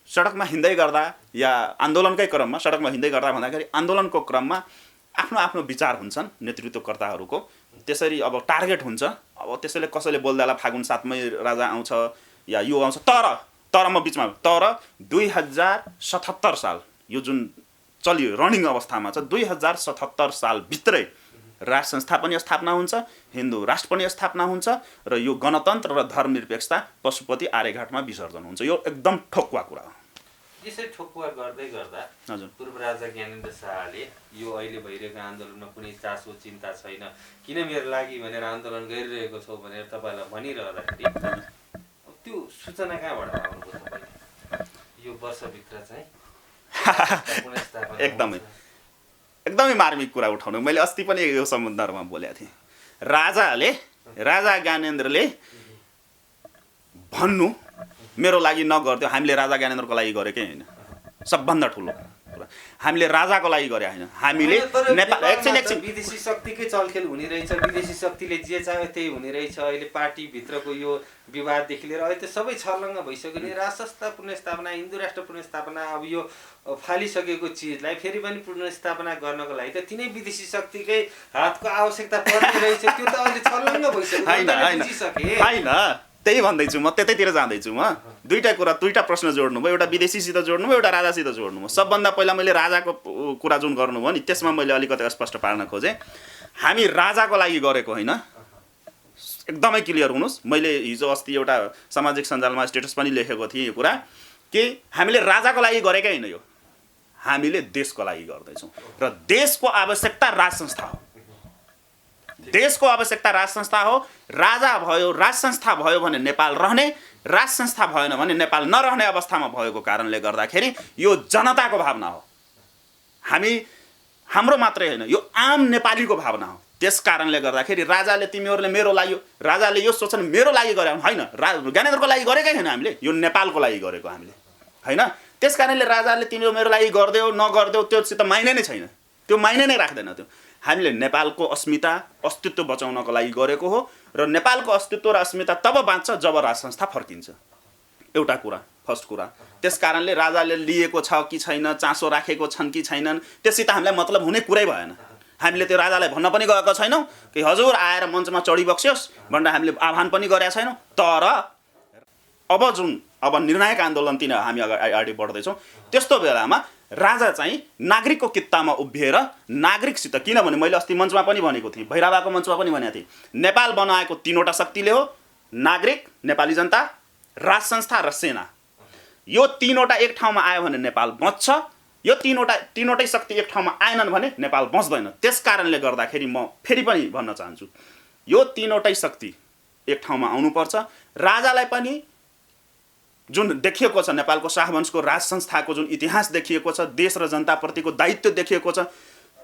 सडकमा हिँड्दै गर्दा या आन्दोलनकै क्रममा, सडकमा हिँड्दै गर्दा भन्दाखेरि आन्दोलनको क्रममा आफ्नो आफ्नो विचार हुन्छन् नेतृत्वकर्ताहरूको। त्यसरी अब टार्गेट हुन्छ। अब त्यसैले कसैले बोल्दाला फागुन 7 मै राजा आउँछ या यो आउँछ। तर म बिचमा 2077 साल यो जुन चलियो रनिङ अवस्थामा छ, 2077 सालभित्रै राज संस्था पनि स्थापना हुन्छ, हिन्दू राष्ट्र पनि स्थापना हुन्छ र यो गणतन्त्र र धर्मनिरपेक्षता पशुपति आर्यघाटमा विसर्जन हुन्छ। यो एकदम ठोकुवा कुरा हो। यसै ठोकुवा गर्दै गर्दा हजुर पूर्व राजा ज्ञानेन्द्र शाहले यो अहिले भइरहेको आन्दोलनमा कुनै चासो चिन्ता छैन, किन मेरो लागि भनेर आन्दोलन गरिरहेको छौ भनेर तपाईँलाई भनिरहँदाखेरि त्यो सूचना कहाँबाट आउनुभयो तपाईँले यो वर्षभित्र चाहिँ? एकदमै मार्मिक कुरा उठाउनु। मैले अस्ति पनि यो सम्बन्धमा बोलेको थिएँ। राजा ज्ञानेन्द्रले भन्नु मेरो लागि नगर्दियो, हामीले राजा ज्ञानेन्द्रको लागि गरेकै होइन। सबभन्दा ठुलो कुरा हामीले राजाको लागि गरे होइन, हामीले नेपाल एकछिन विदेशी शक्तिकै चलखेल हुने रहेछ, विदेशी शक्तिले जे चाह्यो त्यही हुने रहेछ। अहिले पार्टीभित्रको यो विवाददेखि लिएर अहिले त सबै छर्लङ्ग भइसक्यो नि। राज संस्था पुनर्स्थापना, हिन्दू राष्ट्र पुनर्स्थापना, अब यो फालिसकेको चिजलाई फेरि पनि पुनर्स्थापना गर्नको लागि त तिनै विदेशी शक्तिकै हातको आवश्यकता पर्ने रहेछ। त्यो त अहिले छर्लङ्ग भइसक्यो। होइन त्यही भन्दैछु म, त्यतैतिर जाँदैछु म। दुईटा प्रश्न जोड्नु भयो, एउटा विदेशीसित जोड्नु भयो, एउटा राजासित जोड्नु भयो। सबभन्दा पहिला मैले राजाको कुरा जुन गर्नुभयो नि त्यसमा मैले अलिकति स्पष्ट पार्न खोजेँ। हामी राजाको लागि गरेको होइन, एकदमै क्लियर हुनुहोस्। मैले हिजो अस्ति एउटा सामाजिक सञ्जालमा स्टेटस पनि लेखेको थिएँ यो कुरा कि हामीले राजाको लागि गरेकै होइन, यो हामीले देशको लागि गर्दैछौँ। र देशको आवश्यकता राज संस्था हो, देशको आवश्यकता राज संस्था हो। राजा भयो, राज संस्था भयो भने नेपाल रहने, राज संस्था भएन भने नेपाल नरहने अवस्थामा भएको कारणले गर्दाखेरि यो जनताको भावना हो। हाम्रो मात्रै होइन, यो आम नेपालीको भावना हो। त्यस कारणले गर्दाखेरि राजाले तिमीहरूले मेरो लागि, राजाले यो सोच्छन् मेरो लागि गरे होइन, ज्ञानेन्द्रको लागि गरेकै होइन, हामीले यो नेपालको लागि गरेको हामीले होइन। त्यस कारणले राजाले तिम्रो मेरो लागि गरिदेऊ नगरिदेऊ त्योसित माइने नै छैन, त्यो माइने नै राख्दैन। त्यो हामीले नेपालको अस्तित्व बचाउनको लागि गरेको हो। र नेपालको अस्तित्व र अस्मिता तब बाँच्छ जब राज संस्था फर्किन्छ, एउटा कुरा, फर्स्ट कुरा। त्यस कारणले राजाले लिएको छ कि छैन, चासो राखेको छन् कि छैनन्, त्यससित हामीलाई मतलब हुने कुरै भएन। हामीले त्यो राजालाई भन्न पनि गएको छैनौँ कि हजुर आएर मञ्चमा चढी बक्सियोस् भनेर हामीले आह्वान पनि गरेका छैनौँ। तर अब निर्णायक आन्दोलनतिर हामी अगाडि बढ्दैछौँ। त्यस्तो बेलामा राजा चाहिँ नागरिकको कित्तामा उभिएर नागरिकसित, किनभने मैले अस्ति मञ्चमा पनि भनेको थिएँ, भैरवाको मञ्चमा पनि भनेको थिएँ, नेपाल बनाएको तीनवटा शक्तिले हो, नागरिक, नेपाली जनता, राज संस्था र सेना। यो तीनवटा एक ठाउँमा आयो भने नेपाल बच्छ, यो तीनवटै शक्ति एक ठाउँमा आएनन् भने नेपाल बच्दैन। त्यस कारणले गर्दाखेरि म फेरि पनि भन्न चाहन्छु, यो तीनवटै शक्ति एक ठाउँमा आउनुपर्छ। राजालाई पनि जुन देखिएको छ, नेपालको शाहवंशको राज संस्थाको जुन इतिहास देखिएको छ, देश र जनताप्रतिको दायित्व देखिएको छ,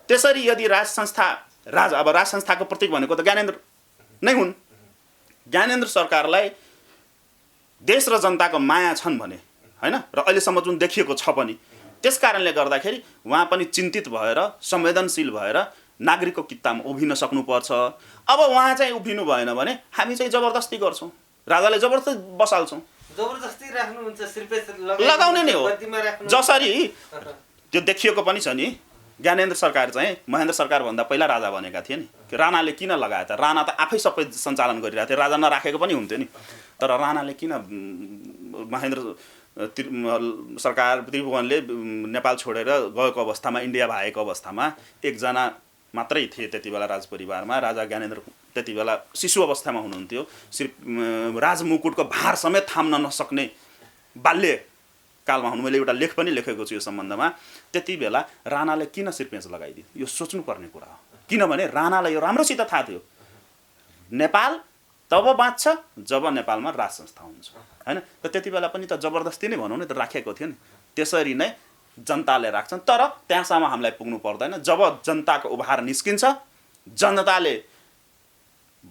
त्यसरी यदि राज संस्थाको प्रतीक भनेको त ज्ञानेन्द्र नै हुन्। ज्ञानेन्द्र सरकारलाई देश र जनताको माया छन् भने होइन, र अहिलेसम्म जुन देखिएको छ पनि, त्यस कारणले गर्दाखेरि उहाँ पनि चिन्तित भएर, संवेदनशील भएर नागरिकको कित्तामा उभिन सक्नुपर्छ। अब उहाँ चाहिँ उभिनु भएन भने हामी चाहिँ जबरजस्ती गर्छौँ, राजाले जबरजस्ती बसाल्छौँ। जबरजस्ती राख्नुहुन्छ, सिर्फे लगाउने नै हो। जसरी त्यो देखिएको पनि छ नि, ज्ञानेन्द्र सरकार चाहिँ महेन्द्र सरकारभन्दा पहिला राजा बनेका थिए नि। राणाले किन लगाए त? राणा त आफै सबै सञ्चालन गरिरहेको थियो, राजा नराखेको पनि हुन्थ्यो नि। तर राणाले किन, महेन्द्र सरकार त्रिभुवनले नेपाल छोडेर गएको अवस्थामा, इन्डिया भागेको अवस्थामा एकजना मात्रै थिए त्यति बेला राजपरिवारमा। राजा ज्ञानेन्द्र त्यति बेला शिशु अवस्थामा हुनुहुन्थ्यो, राजमुकुटको भार समेत थाम्न नसक्ने बाल्यकालमा हुनु। मैले एउटा लेख पनि लेखेको छु यो सम्बन्धमा। त्यति बेला राणाले किन सिर्पेन्च लगाइदियो, यो सोच्नुपर्ने कुरा हो। किनभने राणालाई यो राम्रोसित थाहा थियो, नेपाल तब बाँच्छ जब नेपालमा राज संस्था हुन्छ होइन। र त्यति बेला पनि त जबरजस्ती नै भनौँ न त राखेको थियो नि। त्यसरी नै जनताले राख्छन्, तर त्यहाँसम्म हामीलाई पुग्नु पर्दैन। जब जनताको उभार निस्किन्छ, जनताले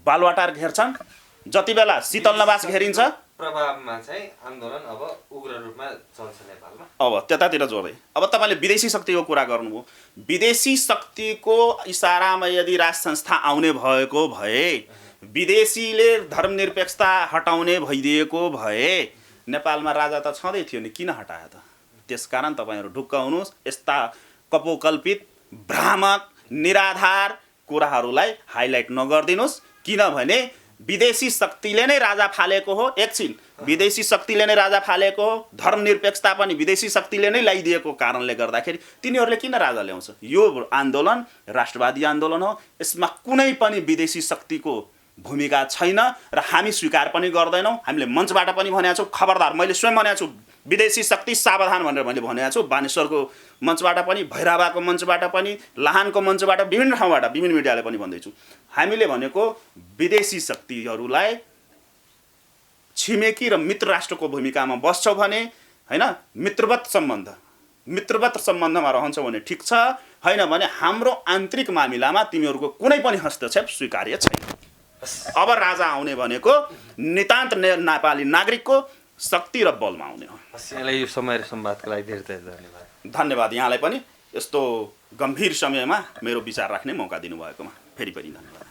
बालुवाटार घेर्छन्, जति बेला शीतल नवास घेरिन्छ, प्रभावमा चाहिँ आन्दोलन अब उग्र रूपमा चल्छ नेपालमा। अब त्यतातिर जोड्दै अब तपाईँले विदेशी शक्तिको कुरा गर्नुभयो। विदेशी शक्तिको इसारामा यदि राज संस्था आउने भएको भए, विदेशीले धर्मनिरपेक्षता हटाउने भइदिएको भए नेपालमा राजा त छँदै थियो नि, किन हटायो त? त्यसकारण तपाईँहरू ढुक्क हुनुहोस्, यस्ता कपोकल्पित, भ्रामक, निराधार कुराहरूलाई हाइलाइट नगरिदिनुहोस्। किनभने विदेशी शक्तिले नै राजा फालेको हो। एकछिन, विदेशी शक्तिले नै राजा फालेको हो, धर्मनिरपेक्षता पनि विदेशी शक्तिले नै ल्याइदिएको कारणले गर्दाखेरि तिनीहरूले किन राजा ल्याउँछ? यो आन्दोलन राष्ट्रवादी आन्दोलन हो, यसमा कुनै पनि विदेशी शक्तिको भूमिका छैन र हामी स्वीकार पनि गर्दैनौँ। हामीले मञ्चबाट पनि भनेका छौँ, खबरदार, मैले स्वयं भनेको छु, विदेशी शक्ति सावधान भनेर मैले भनेको छु। बानेश्वरको मञ्चबाट पनि, भैरवाको मञ्चबाट पनि, लाहानको मञ्चबाट, विभिन्न ठाउँबाट, विभिन्न मिडियाले पनि भन्दैछु। हामीले भनेको विदेशी शक्तिहरूलाई छिमेकी र मित्र राष्ट्रको भूमिकामा बस्छौ भने होइन, मित्रवत सम्बन्धमा रहन्छौ भने ठिक छ, होइन भने हाम्रो आन्तरिक मामिलामा तिमीहरूको कुनै पनि हस्तक्षेप स्वीकार्य छैन। अब राजा आउने भनेको नितान्त नेपाली नागरिकको शक्ति र बलमा आउने हो। यहाँलाई यो समय र संवादको लागि धेरै धेरै धन्यवाद। धन्यवाद यहाँलाई पनि यस्तो गम्भीर समयमा मेरो विचार राख्ने मौका दिनुभएकोमा फेरि पनि धन्यवाद।